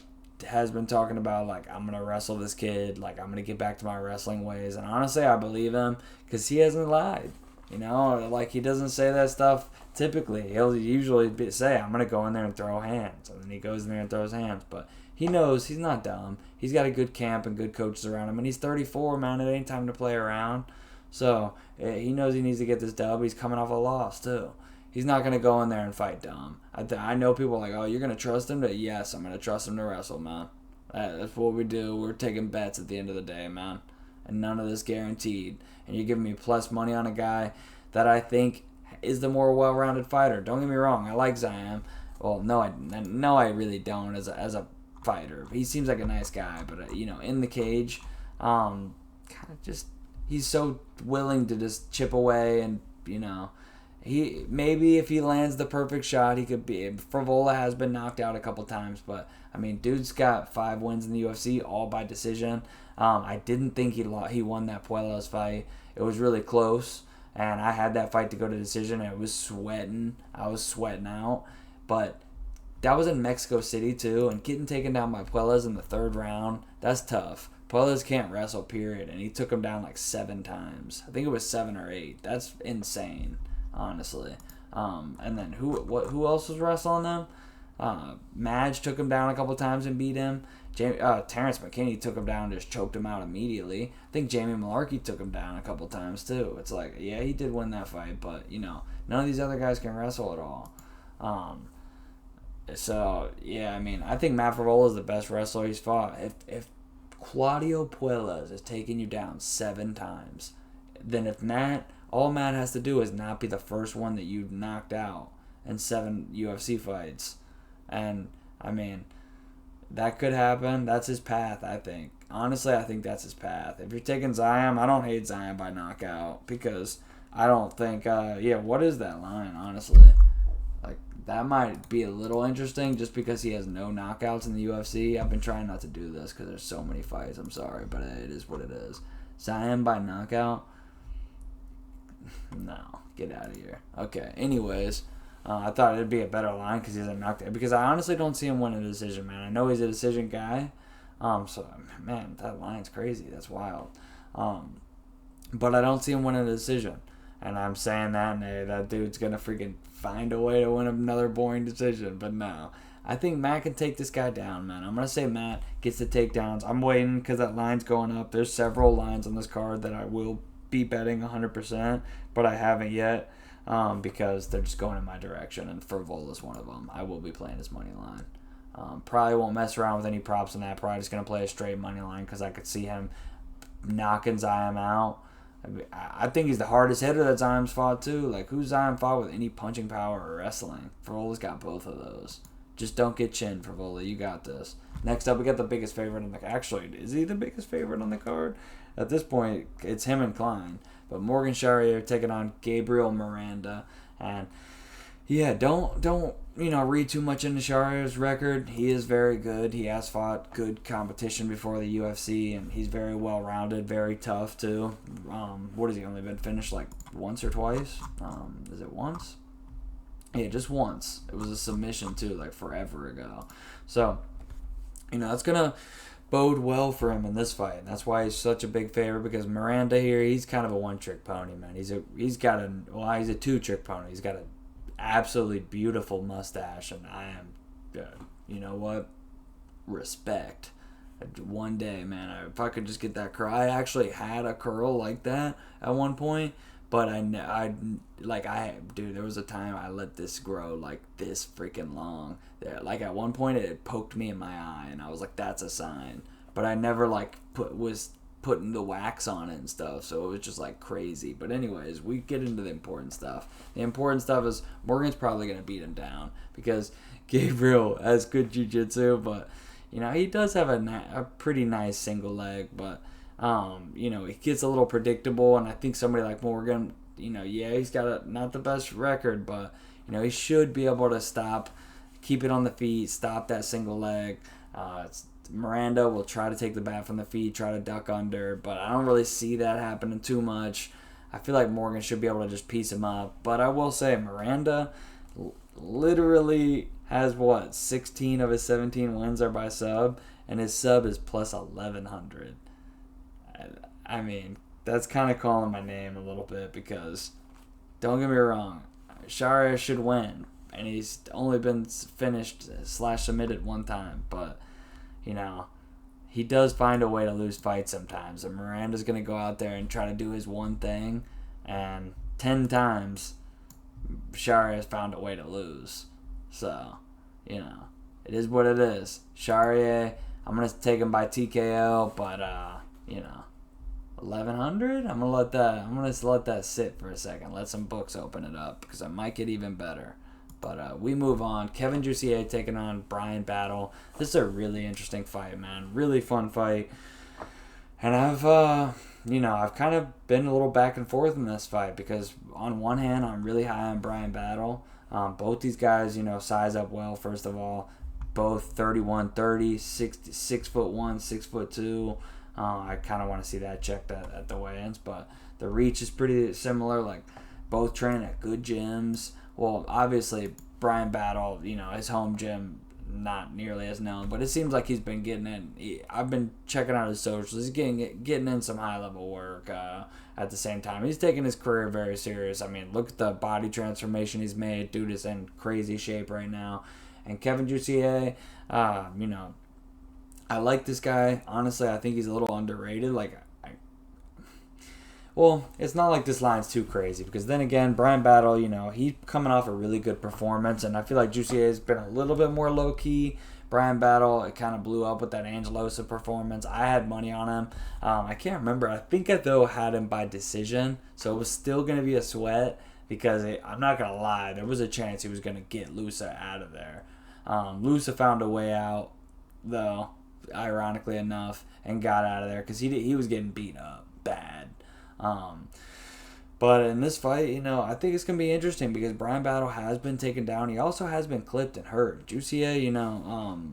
has been talking about, like, I'm going to wrestle this kid. Like, I'm going to get back to my wrestling ways. And honestly, I believe him because he hasn't lied. You know, like, he doesn't say that stuff typically. He'll usually say, I'm going to go in there and throw hands. And then he goes in there and throws hands. But he knows he's not dumb. He's got a good camp and good coaches around him. And he's 34, man. It ain't time to play around. So he knows he needs to get this dub. He's coming off a loss, too. He's not going to go in there and fight dumb. I know people are like, oh, you're going to trust him to? Yes, I'm going to trust him to wrestle, man. That's what we do. We're taking bets at the end of the day, man. And none of this guaranteed. And you're giving me plus money on a guy that I think is the more well-rounded fighter. Don't get me wrong. I like Ziam. Well, no, I really don't as a fighter. He seems like a nice guy. But, in the cage, kind of just, he's so willing to just chip away and, he maybe if he lands the perfect shot, he could be. Frevola has been knocked out a couple times, but I mean, dude's got 5 wins in the UFC, all by decision. I didn't think he won that Puelas fight. It was really close, and I had that fight to go to decision. And it was sweating. I was sweating out, but that was in Mexico City too. And getting taken down by Puelas in the 3rd round, that's tough. Puelas can't wrestle, period, and he took him down like 7 times. I think it was 7 or 8. That's insane. Honestly, and then who else was wrestling them? Madge took him down a couple times and beat him. Terrence McKinney took him down and just choked him out immediately. I think Jamie Malarkey took him down a couple times too. It's like, yeah, he did win that fight, but none of these other guys can wrestle at all. So yeah, I mean, I think Matt Frevola is the best wrestler he's fought. If Claudio Puelas is taking you down 7 times, then all Matt has to do is not be the first one that you knocked out in 7 UFC fights. And, I mean, that could happen. That's his path, I think. Honestly, I think that's his path. If you're taking Ziam, I don't hate Ziam by knockout because I don't think, what is that line, honestly? Like, that might be a little interesting just because he has no knockouts in the UFC. I've been trying not to do this because there's so many fights. I'm sorry, but it is what it is. Ziam by knockout? No, get out of here. Okay, anyways, I thought it'd be a better line because he's a knockout. Because I honestly don't see him win a decision, man. I know he's a decision guy. So, man, that line's crazy. That's wild. But I don't see him winning a decision. And I'm saying that, and hey, that dude's going to freaking find a way to win another boring decision. But no, I think Matt can take this guy down, man. I'm going to say Matt gets the takedowns. I'm waiting because that line's going up. There's several lines on this card that I will be betting 100%, but I haven't yet because they're just going in my direction, and Frevola is one of them. I will be playing his money line. Probably won't mess around with any props in that. Probably just going to play a straight money line because I could see him knocking Ziam out. I think he's the hardest hitter that Ziam's fought too. Like, who's Ziam fought with any punching power or wrestling? Frevola's got both of those. Just don't get chinned, Frevola. You got this. Next up, we got the biggest favorite on the... Actually, is he the biggest favorite on the card? At this point, it's him and Klein. But Morgan Charriere taking on Gabriel Miranda. And, yeah, don't read too much into Charriere's record. He is very good. He has fought good competition before the UFC, and he's very well-rounded, very tough, too. What has he only been finished, like, once or twice? Is it once? Yeah, just once. It was a submission, too, like, forever ago. So, that's going to bode well for him in this fight. And that's why he's such a big favorite, because Miranda here, he's kind of a one-trick pony, man. He's a 2-trick pony. He's got an absolutely beautiful mustache, and I am, you know what? Respect. One day, man, if I could just get that curl. I actually had a curl like that at one point, but there was a time I let this grow like this freaking long. Like at one point it poked me in my eye, and I was like, that's a sign. But I never was putting the wax on it and stuff, so it was just like crazy. But anyways, we get into the important stuff. The important stuff is Morgan's probably gonna beat him down because Gabriel has good jiu-jitsu, but he does have a pretty nice single leg, but it gets a little predictable, and I think somebody like Morgan, he's got not the best record, but he should be able to keep it on the feet, stop that single leg. Miranda will try to take the bat from the feet, try to duck under, but I don't really see that happening too much. I feel like Morgan should be able to just piece him up, but I will say Miranda literally has 16 of his 17 wins are by sub, and his sub is plus 1100. I mean, that's kind of calling my name a little bit because, don't get me wrong, Charriere should win, and he's only been finished / submitted one time, but, you know, he does find a way to lose fights sometimes, and Miranda's going to go out there and try to do his one thing, and 10 times Charriere has found a way to lose. So, you know, it is what it is. Charriere, I'm going to take him by TKO, but, you know, 1100. I'm gonna let that sit for a second. Let some books open it up because I might get even better. But we move on. Kevin Jousset taking on Brian Battle. This is a really interesting fight, man. Really fun fight. And I've kind of been a little back and forth in this fight because on one hand I'm really high on Brian Battle. Both these guys, you know, size up well. First of all, both 31-30, 6'1", 6'2". I kind of want to see that checked at the weigh-ins, but the reach is pretty similar. Like, both train at good gyms. Well, obviously, Brian Battle, you know, his home gym, not nearly as known, but it seems like he's been getting in. I've been checking out his socials. He's getting in some high-level work at the same time. He's taking his career very serious. I mean, look at the body transformation he's made. Dude is in crazy shape right now. And Kevin Jousset, you know, I like this guy. Honestly, I think he's a little underrated. Well, it's not like this line's too crazy because then again, Brian Battle, you know, he's coming off a really good performance, and I feel like Jousset has been a little bit more low key. Brian Battle, it kind of blew up with that Angelosa performance. I had money on him. I can't remember. I think I though had him by decision, so it was still going to be a sweat because I'm not gonna lie, there was a chance he was going to get Lusa out of there. Lusa found a way out though, ironically enough, and got out of there because he was getting beat up bad. But in this fight, you know, I think it's going to be interesting because Brian Battle has been taken down. He also has been clipped and hurt. Jousset, you know,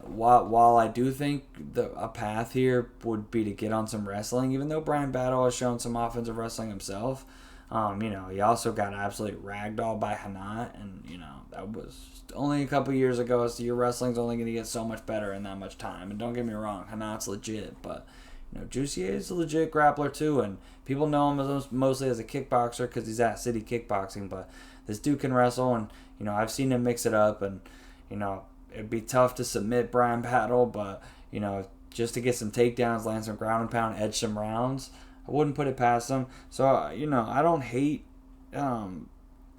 while I do think a path here would be to get on some wrestling, even though Brian Battle has shown some offensive wrestling himself, you know, he also got absolutely ragdolled by Hanat, and, you know, that was only a couple years ago, so your wrestling's only going to get so much better in that much time. And don't get me wrong, Hanat's legit, but, you know, Jousset is a legit grappler too, and people know him mostly as a kickboxer because he's at City Kickboxing, but this dude can wrestle, and, you know, I've seen him mix it up, and, you know, it'd be tough to submit Brian Battle, but, you know, just to get some takedowns, land some ground and pound, edge some rounds, I wouldn't put it past him. So, you know, I don't hate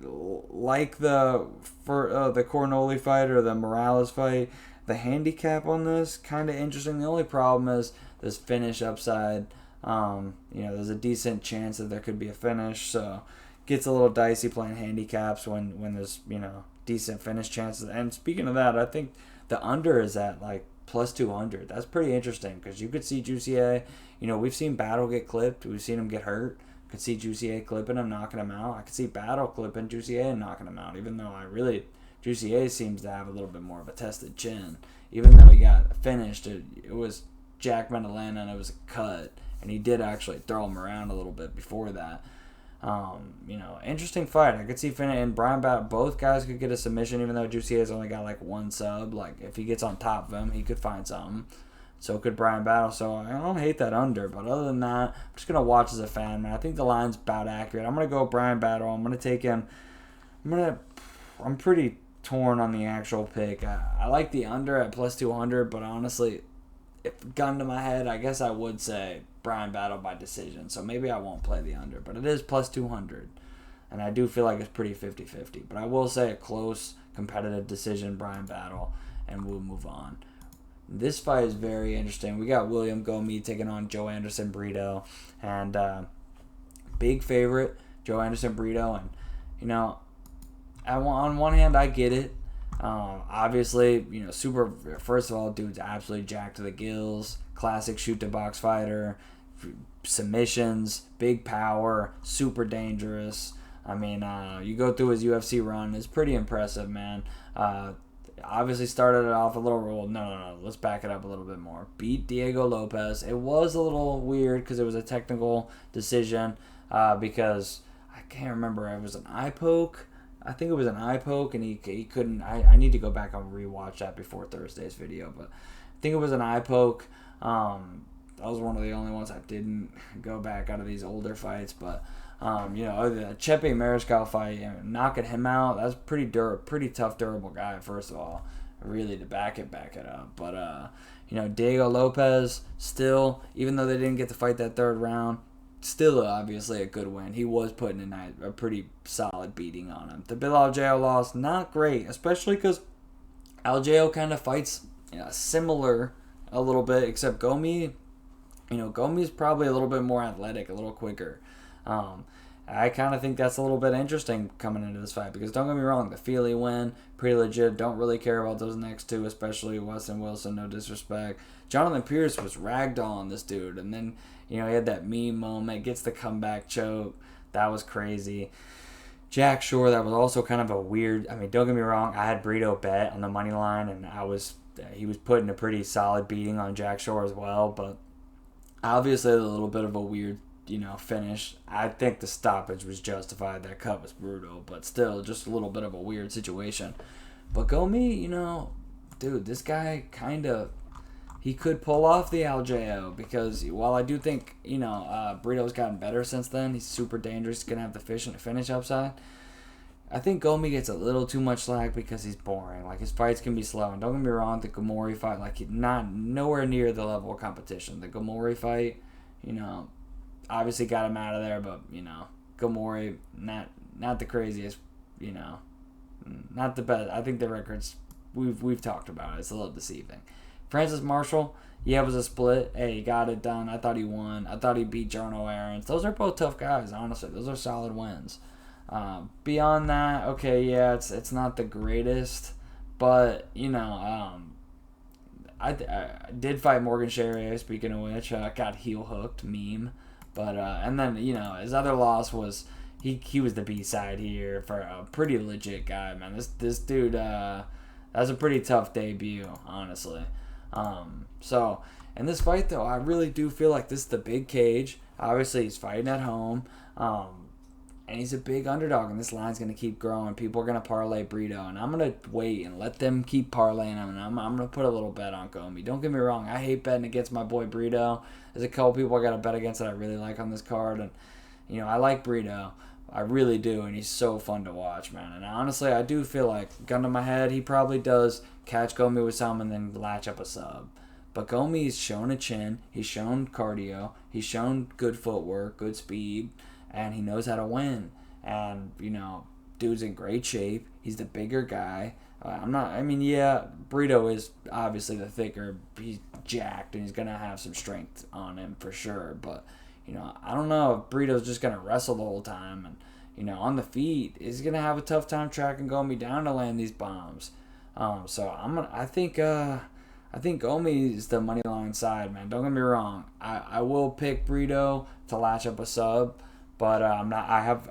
like the Cornolle fight or the Morales fight. The handicap on this kind of interesting. The only problem is this finish upside. You know, there's a decent chance that there could be a finish, so gets a little dicey playing handicaps when there's, you know, decent finish chances. And speaking of that, I think the under is at like plus 200. That's pretty interesting because you could see Jousset. You know, we've seen Battle get clipped. We've seen him get hurt. Could see Jousset clipping him, knocking him out. I could see Battle clipping Jousset and knocking him out, even though Jousset seems to have a little bit more of a tested chin. Even though he got finished, it was Jack Atlanta and it was a cut, and he did actually throw him around a little bit before that. You know, interesting fight. I could see Finn and Brian Battle, both guys could get a submission, even though Jousset has only got like one sub. Like, if he gets on top of him, he could find something. So could Brian Battle. So I don't hate that under. But other than that, I'm just going to watch as a fan, man. I think the line's about accurate. I'm going to go Brian Battle. I'm going to take him. I'm pretty torn on the actual pick. I like the under at plus 200, but honestly, if gun to my head, I guess I would say Brian Battle by decision. So maybe I won't play the under, but it is plus 200. And I do feel like it's pretty 50-50. But I will say a close, competitive decision, Brian Battle, and we'll move on. This fight is very interesting. We got William Gomis taking on Joe Anderson Brito. And big favorite, Joe Anderson Brito. And, you know, on one hand, I get it. Obviously, you know, first of all, dude's absolutely jacked to the gills. Classic shoot-to-box fighter. Submissions, big power, super dangerous. I mean, you go through his UFC run, it's pretty impressive, man. Obviously started it off a little roll. No. Let's back it up a little bit more. Beat Diego Lopez. It was a little weird because it was a technical decision because I can't remember. It was an eye poke. I think it was an eye poke, and he couldn't. I need to go back and rewatch that before Thursday's video, but think it was an eye poke. That was one of the only ones I didn't go back out of these older fights. But, the Chepe Mariscal fight, knocking him out, that's pretty tough, durable guy, first of all. Really, to back it up. But, Diego Lopez, still, even though they didn't get to fight that third round, still obviously a good win. He was putting in a pretty solid beating on him. The Bill Algeo loss, not great, especially because Algeo kind of fights similar a little bit, except Gomis. Gomis is probably a little bit more athletic, a little quicker. I kind of think that's a little bit interesting coming into this fight because don't get me wrong, the Feely win, pretty legit. Don't really care about those next two, especially Weston Wilson, no disrespect. Jonathan Pierce was ragdoll on this dude, and then he had that meme moment, gets the comeback choke. That was crazy. Jack Shore, that was also kind of a weird. I mean, don't get me wrong, I had Brito bet on the money line, and he was putting a pretty solid beating on Jack Shore as well, but obviously a little bit of a weird finish. I think the stoppage was justified. That cut was brutal, but still just a little bit of a weird situation. But Gomis, dude, this guy he could pull off the Algeo because while I do think, Brito's gotten better since then, he's super dangerous, he's going to have the finish upside. I think Gomis gets a little too much slack because he's boring. Like, his fights can be slow. And don't get me wrong, the Gomori fight, nowhere near the level of competition. The Gomori fight, obviously got him out of there, but, Gomori, not the craziest, not the best. I think the records, we've talked about it. It's a little deceiving. Francis Marshall, it was a split. Hey, he got it done. I thought he won. I thought he beat Jarno Aarons. Those are both tough guys, honestly. Those are solid wins. Beyond that, okay, yeah, it's not the greatest, but, I did fight Morgan Charriere, speaking of which, got heel hooked, meme. But and then his other loss was he was the B-side here for a pretty legit guy, man. This dude that was a pretty tough debut, honestly. So in this fight though, I really do feel like this is the big cage. Obviously he's fighting at home, and he's a big underdog, and this line's gonna keep growing. People are gonna parlay Brito, and I'm gonna wait and let them keep parlaying him, and I'm gonna put a little bet on Gomis. Don't get me wrong, I hate betting against my boy Brito. There's a couple people I got to bet against that I really like on this card. And, I like Brito. I really do. And he's so fun to watch, man. And honestly, I do feel like, gun to my head, he probably does catch Gomis with some and then latch up a sub. But Gomis shown a chin. He's shown cardio. He's shown good footwork, good speed. And he knows how to win. And, dude's in great shape. He's the bigger guy. Brito is obviously the thicker. He's jacked and he's going to have some strength on him for sure. But, I don't know if Brito's just going to wrestle the whole time. And, on the feet, he's going to have a tough time tracking Gomis down to land these bombs. I think Gomis is the money line side, man. Don't get me wrong. I will pick Brito to latch up a sub. But I have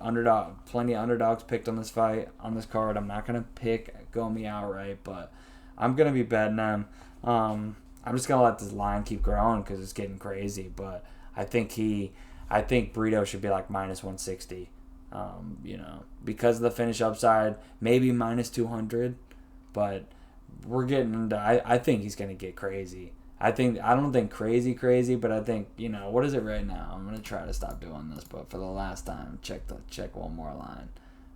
plenty of underdogs picked on this fight, on this card. I'm not gonna pick Gomis outright, but I'm gonna be betting them. I'm just gonna let this line keep growing because it's getting crazy. But I think Brito should be like minus 160. Because of the finish upside, maybe minus 200. But we're getting into. I think he's gonna get crazy. I don't think crazy, but I think, what is it right now? I'm going to try to stop doing this, but for the last time, check one more line.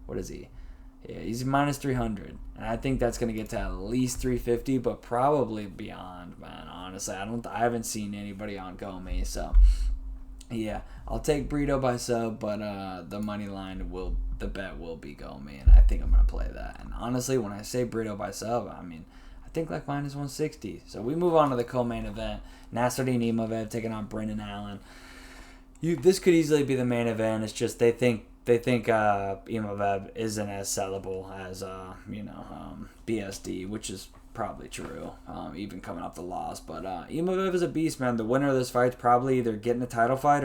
What is he? Yeah, he's minus 300. And I think that's going to get to at least 350, but probably beyond, man. Honestly, I haven't seen anybody on Gomis, so yeah, I'll take Brito by sub, but the money line the bet will be Gomis, and I think I'm going to play that. And honestly, when I say Brito by sub, I think like minus 160. So we move on to the co-main event. Nasruddin Imavov taking on Brendan Allen. This could easily be the main event. It's just they think Imavov isn't as sellable as BSD, which is probably true, even coming off the loss. But Imavov is a beast, man. The winner of this fight's probably either getting a title fight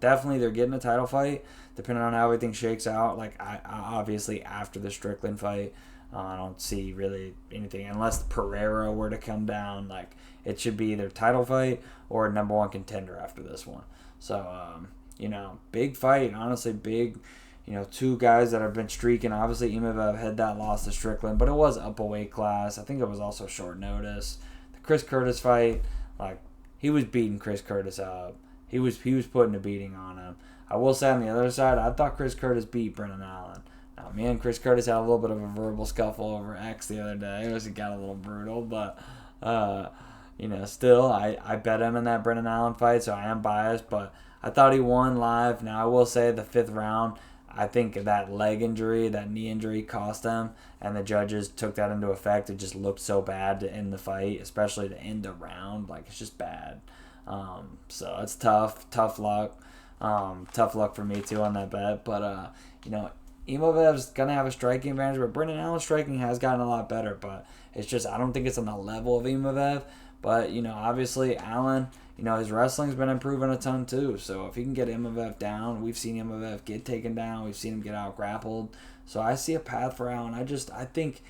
definitely they're getting a title fight, depending on how everything shakes out. Like, obviously after the Strickland fight, I don't see really anything unless Pereira were to come down. Like, it should be either title fight or number one contender after this one. So, big fight. Honestly, big. Two guys that have been streaking. Obviously, Imavov had that loss to Strickland, but it was up a weight class. I think it was also short notice. The Chris Curtis fight, like, he was beating Chris Curtis up. He was putting a beating on him. I will say on the other side, I thought Chris Curtis beat Brendan Allen. Now, me and Chris Curtis had a little bit of a verbal scuffle over X the other day. It got a little brutal, but, still, I bet him in that Brendan Allen fight, so I am biased, but I thought he won live. Now, I will say the 5th round, I think that leg injury, that knee injury cost him, and the judges took that into effect. It just looked so bad to end the fight, especially to end the round. Like, it's just bad. So it's tough luck. Tough luck for me, too, on that bet. But, Imavov's going to have a striking advantage, but Brendan Allen's striking has gotten a lot better. But it's just, I don't think it's on the level of Imavov. But, obviously, Allen, his wrestling's been improving a ton, too. So if he can get Imavov down, we've seen Imavov get taken down. We've seen him get out-grappled. So I see a path for Allen. I think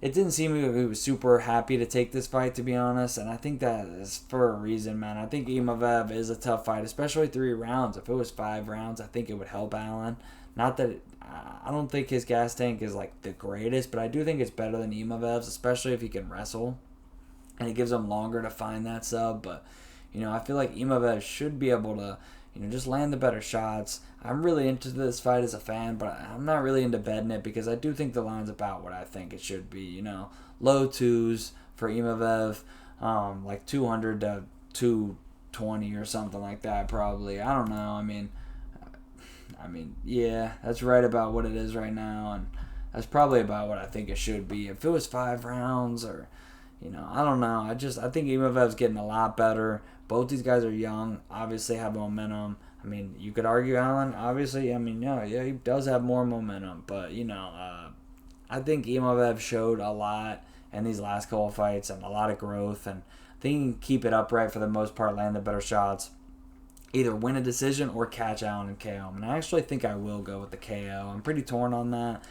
it didn't seem like he was super happy to take this fight, to be honest. And I think that is for a reason, man. I think Imavov is a tough fight, especially 3 rounds. If it was 5 rounds, I think it would help Allen. Not that I don't think his gas tank is like the greatest, but I do think it's better than Imavov's, especially if he can wrestle. And it gives him longer to find that sub. But, I feel like Imavov should be able to, just land the better shots. I'm really into this fight as a fan, but I'm not really into betting it because I do think the line's about what I think it should be. Low 2s for Imavov, like 200 to 220 or something like that probably. I don't know. I mean, yeah, that's right about what it is right now, and that's probably about what I think it should be. If it was 5 rounds or, I don't know. I think Imavov's getting a lot better. Both these guys are young, obviously have momentum. I mean, you could argue Allen, obviously. I mean, yeah, he does have more momentum, but, I think Imavov showed a lot in these last couple of fights and a lot of growth, and I think he can keep it upright for the most part, land the better shots, either win a decision or catch Allen and KO him. And I actually think I will go with the KO. I'm pretty torn on that.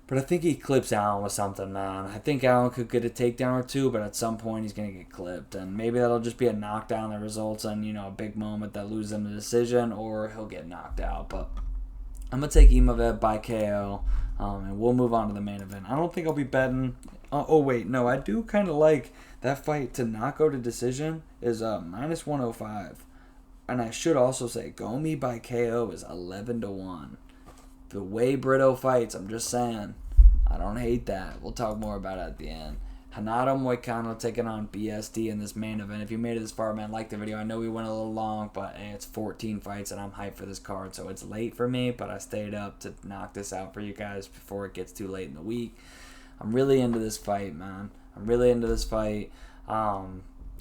But I think he clips Allen with something, man. I think Allen could get a takedown or 2, but at some point he's going to get clipped. And maybe that'll just be a knockdown that results in, a big moment that loses him the decision, or he'll get knocked out. But I'm going to take Imavov by KO, and we'll move on to the main event. I don't think I'll be betting. I do kind of like that fight to not go to decision is minus 105. And I should also say Gomis by KO is 11-1. The way Brito fights, I'm just saying, I don't hate that. We'll talk more about it at the end. Hanato Moicano taking on BSD in this main event. If you made it this far, man, like the video. I know we went a little long, but it's 14 fights, and I'm hyped for this card. So it's late for me, but I stayed up to knock this out for you guys before it gets too late in the week. I'm really into this fight, man. I'm really into this fight.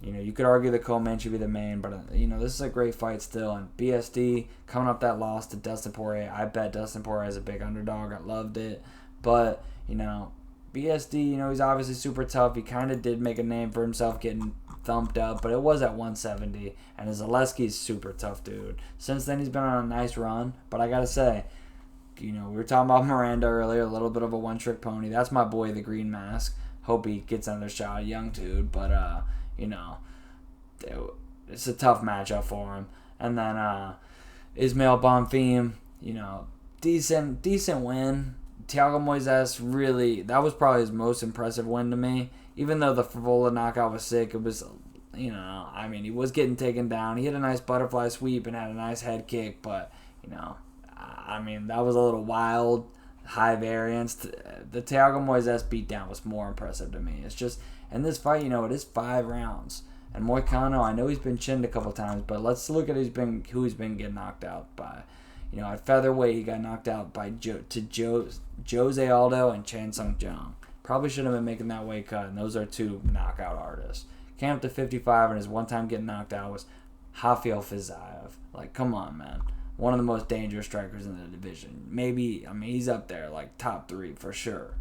You could argue the co-main should be the main, but, this is a great fight still. And BSD coming up that loss to Dustin Poirier. I bet Dustin Poirier is a big underdog. I loved it. But, BSD, he's obviously super tough. He kind of did make a name for himself getting thumped up, but it was at 170. And Zaleski's super tough, dude. Since then, he's been on a nice run. But I got to say, we were talking about Miranda earlier, a little bit of a one-trick pony. That's my boy, the Green Mask. Hope he gets another shot. Young dude, but, it's a tough matchup for him. And then Ismail Bonfim, decent win. Thiago Moises really, that was probably his most impressive win to me. Even though the Frevola knockout was sick, it was, he was getting taken down. He had a nice butterfly sweep and had a nice head kick, but, that was a little wild, high variance. The Thiago Moises beatdown was more impressive to me. It's just, in this fight, it is 5 rounds. And Moicano, I know he's been chinned a couple times, but let's look at who he's been getting knocked out by. At featherweight, he got knocked out by Jose Aldo and Chan Sung Jung. Probably shouldn't have been making that weight cut, and those are 2 knockout artists. Came up to 55, and his one time getting knocked out was Rafael Fiziev. Like, come on, man. One of the most dangerous strikers in the division. Maybe, he's up there, like, top 3 for sure.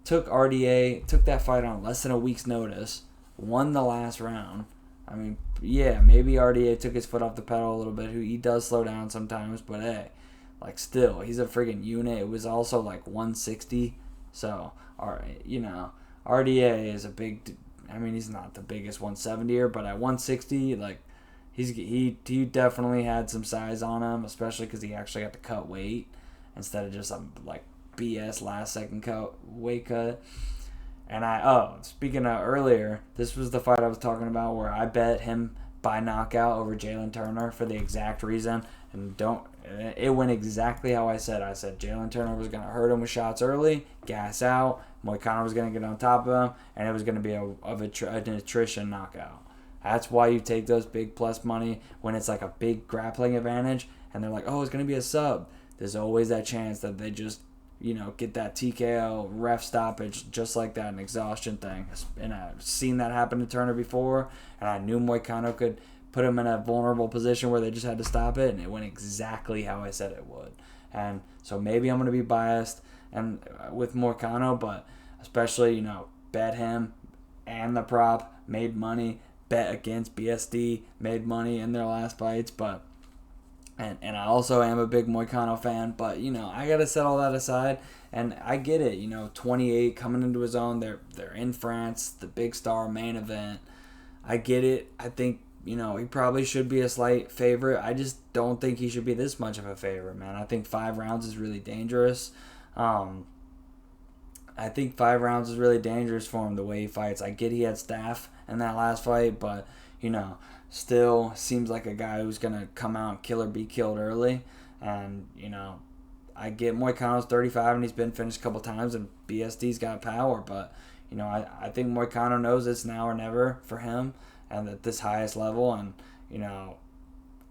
Took that fight on less than a week's notice. Won the last round. Maybe RDA took his foot off the pedal a little bit. He does slow down sometimes, but hey, still, he's a friggin' unit. It was also 160. So, RDA is a big. He's not the biggest 170er, but at 160, he definitely had some size on him, especially because he actually got to cut weight instead of just BS last second weight cut. And speaking of earlier, this was the fight I was talking about where I bet him by knockout over Jalen Turner for the exact reason. And it went exactly how I said. I said Jalen Turner was going to hurt him with shots early, gas out. Moicano was going to get on top of him, and it was going to be an attrition knockout. That's why you take those big plus money when it's like a big grappling advantage, and they're like, oh, it's going to be a sub. There's always that chance that they just, get that TKO, ref stoppage, just like that, an exhaustion thing. And I've seen that happen to Turner before, and I knew Moicano could put him in a vulnerable position where they just had to stop it, and it went exactly how I said it would. And so maybe I'm going to be biased and with Moicano, but especially, bet him and the prop, made money, bet against BSD, made money in their last fights, but and I also am a big Moicano fan, but I gotta set all that aside, and I get it. 28 coming into his own. They're in France, the big star main event. I get it. I think he probably should be a slight favorite. I just don't think he should be this much of a favorite, man. I think 5 rounds is really dangerous. I think 5 rounds is really dangerous for him the way he fights. I get he had staff in that last fight, but still seems like a guy who's going to come out, kill or be killed early. And, I get Moicano's 35 and he's been finished a couple times and BSD's got power. But, I think Moicano knows it's now or never for him and at this highest level. And,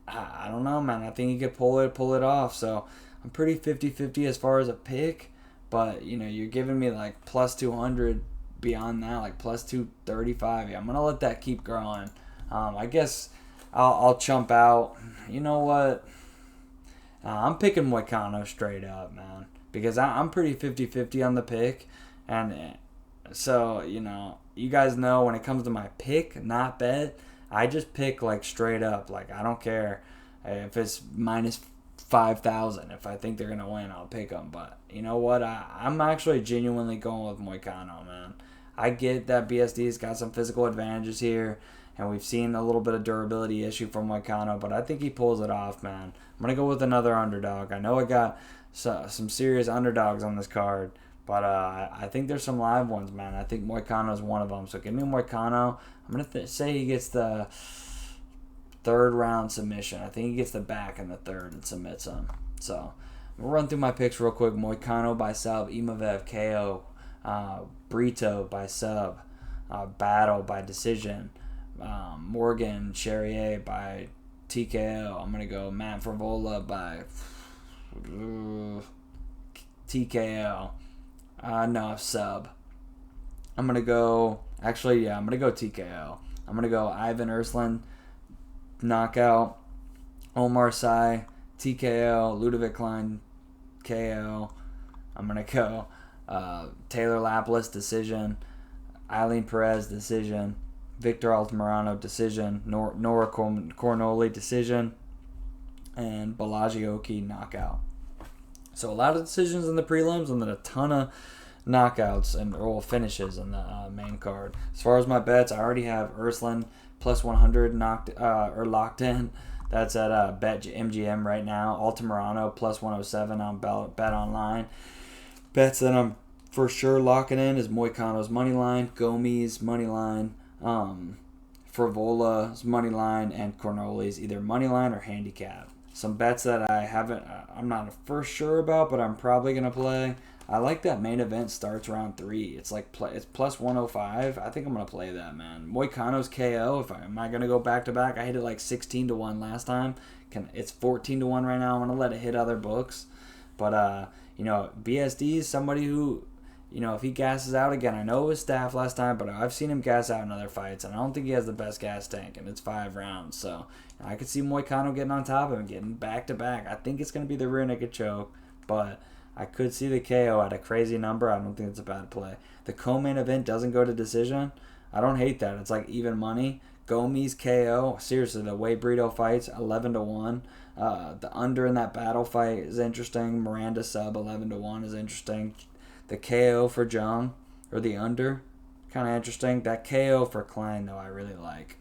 I don't know, man. I think he could pull it off. So I'm pretty 50-50 as far as a pick. But, you're giving me like plus 200 beyond that, like plus 235. Yeah, I'm going to let that keep growing. I guess I'll chump out. You know what? I'm picking Moicano straight up, man. Because I'm pretty 50-50 on the pick. And so, you guys know when it comes to my pick, not bet, I just pick like straight up. Like, I don't care if it's minus 5,000. If I think they're going to win, I'll pick them. But you know what? I'm actually genuinely going with Moicano, man. I get that BSD's got some physical advantages here. And we've seen a little bit of durability issue from Moicano, but I think he pulls it off, man. I'm going to go with another underdog. I know I got some serious underdogs on this card, but I think there's some live ones, man. I think Moicano is one of them. So give me Moicano. I'm going to say he gets the 3rd round submission. I think he gets the back in the 3rd and submits him. So I'm going to run through my picks real quick. Moicano by sub, Imavov KO, Brito by sub, Battle by decision. Morgan Charriere by TKO. I'm going to go Matt Frevola by TKO. No, sub. I'm going to go... Actually, yeah, I'm going to go TKO. I'm going to go Ivan Erslan, knockout. Omar Sy, TKO. Ludovic Klein, KO. I'm going to go Taylor Lapilus, decision. Eileen Perez, decision. Victor Altamirano, decision. Nora Cornolle, decision. And Balagioki, knockout. So a lot of decisions in the prelims and then a ton of knockouts and finishes in the main card. As far as my bets, I already have Erslan plus 100 locked in. That's at Bet MGM right now. Altamirano plus 107 on Bet Online. Bets that I'm for sure locking in is Moicano's money line, Gomis money line, Frevola's money line, and Cornolle's either money line or handicap. Some bets that I'm not for sure about, but I'm probably gonna play. I like that main event starts round 3. It's plus 105. I think I'm gonna play that, man. Moicano's KO. Am I gonna go back to back? I hit it like 16-1 last time. It's 14-1 right now. I'm gonna let it hit other books, but BSD is somebody who, if he gasses out again, I know it was staff last time, but I've seen him gas out in other fights, and I don't think he has the best gas tank, and it's 5 rounds. So I could see Moicano getting on top of him, getting back-to-back. I think it's going to be the rear naked choke, but I could see the KO at a crazy number. I don't think it's a bad play. The co-main event doesn't go to decision. I don't hate that. It's like even money. Gomis KO. Seriously, the way Brito fights, 11-1. The under in that battle fight is interesting. Miranda sub 11-1 is interesting. The KO for Jung, or the under, kind of interesting. That KO for Klein, though, I really like.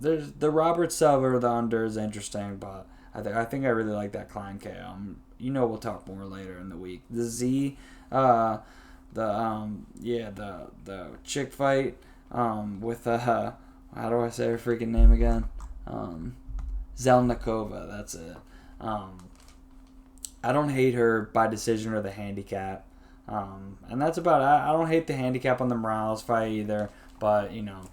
There's the Robert sub or the under is interesting, but I think I really like that Klein KO. We'll talk more later in the week. The the chick fight with how do I say her freaking name again? Zelnikova. That's it. I don't hate her by decision or the handicap. And that's about it. I don't hate the handicap on the Morales fight either. But,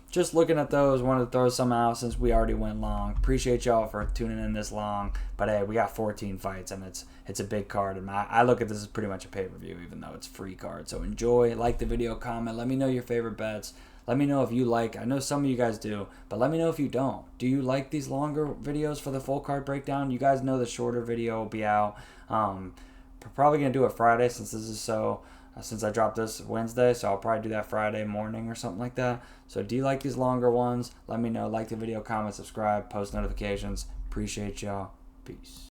just looking at those, wanted to throw some out since we already went long. Appreciate y'all for tuning in this long. But, hey, we got 14 fights, and it's a big card. And I look at this as pretty much a pay-per-view, even though it's free card. So enjoy, like the video, comment. Let me know your favorite bets. Let me know if you like. I know some of you guys do, but let me know if you don't. Do you like these longer videos for the full card breakdown? You guys know the shorter video will be out. Probably going to do it Friday since I dropped this Wednesday, so I'll probably do that Friday morning or something like that. So do you like these longer ones? Let me know. Like the video, comment, subscribe, post notifications. Appreciate y'all. Peace.